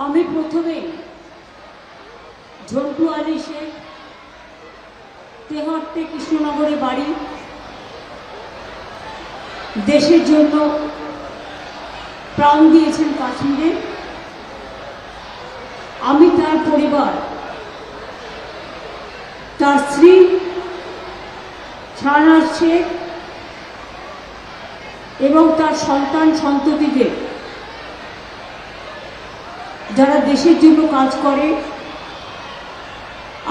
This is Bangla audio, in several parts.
আমি প্রথমে ঝন্টু আলী শেখ, তেহট্টে কৃষ্ণনগরে বাড়ি, দেশের জন্য প্রাণ দিয়েছেন কাশ্মীরে। আমি তার পরিবার, তার স্ত্রী শাহনাজ শেখ এবং তার সন্তান সন্ততিদের, যারা দেশের জন্য কাজ করে,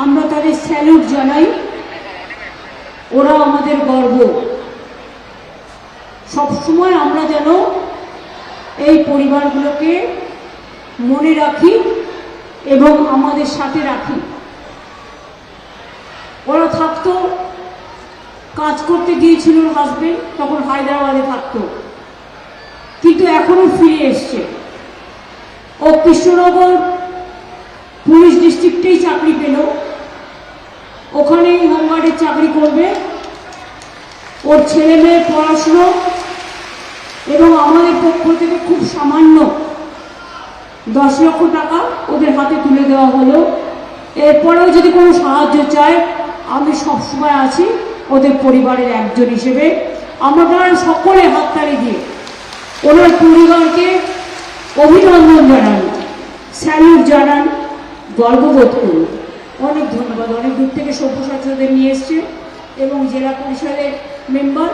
আমরা তাদের স্যালুট জানাই। ওরা আমাদের গর্ব। সবসময় আমরা যেন এই পরিবারগুলোকে মনে রাখি এবং আমাদের সাথে রাখি। ওরা থাকতো, কাজ করতে গিয়েছিল হাজবেন্ড, তখন হায়দ্রাবাদে থাকতো, কিন্তু এখনো ফিরে এসছে। ও কৃষ্ণনগর পুলিশ ডিস্ট্রিক্টেই চাকরি পেল, ওখানেই হোমগার্ডের চাকরি করবে। ওর ছেলে মেয়ের পড়াশুনো এবং আমাদের পক্ষ থেকে খুব সামান্য 10 লক্ষ টাকা ওদের হাতে তুলে দেওয়া হলো। এরপরেও যদি কোনো সাহায্য চায়, আমি সবসময় আছি ওদের পরিবারের একজন হিসেবে। আমরা সকলে হাততালি দিয়ে ওনার পরিবারকে অভিনন্দন জানান, স্যালুট জানান, গর্ববোধ করুন। অনেক ধন্যবাদ। অনেক দূর থেকে সভ্যসাচীদের নিয়ে এসছে এবং জেলা পরিষদের মেম্বার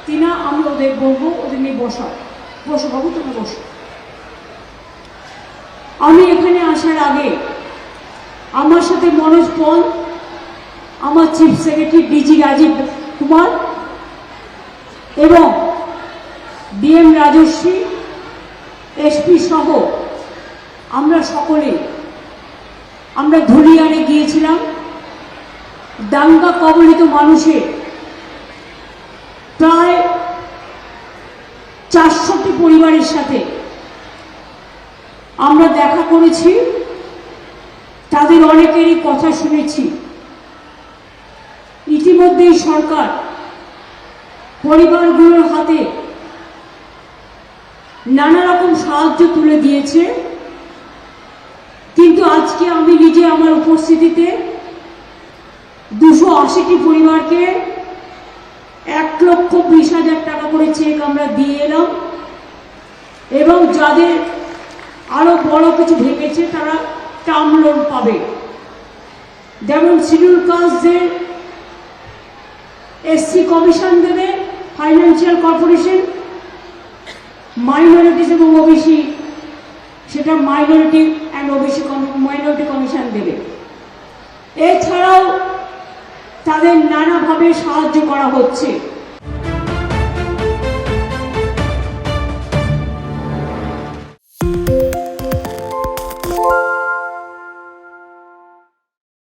তিনা। আমি ওদের বলবো, ওদের নিয়ে বসো বাবু, তুমি বসো। আমি এখানে আসার আগে আমার সাথে মনোজ পল, আমার chief secretary DG Rajiv Kumar এবং ডিএম রাজশ্রী, এসপি সহ আমরা সকলে ধুলিয়ানে গিয়েছিলাম। দাঙ্গা কবলিত মানুষের প্রায় 400টি পরিবারের সাথে আমরা দেখা করেছি, তাদের অনেকেরই কথা শুনেছি। ইতিমধ্যেই সরকার পরিবারগুলোর হাতে নানা রকম সাহায্য তুলে দিয়েছে, কিন্তু আজকে আমি নিজে আমার উপস্থিতিতে 280টি পরিবারকে 1,20,000 টাকা করে চেক আমরা দিয়ে এলাম। এবং যাদের আরো বড় কিছু ভেবেছে তারা টার্ম লোন পাবে। যেমন শিডিউল কাস্টদের এসসি কমিশন দেবে ফাইন্যান্সিয়াল কর্পোরেশন, মাইনরিটিস এবং ওবিসি সেটা মাইনরিটি কমিশন দেবে। এছাড়াও তাদের নানাভাবে সাহায্য করা হচ্ছে।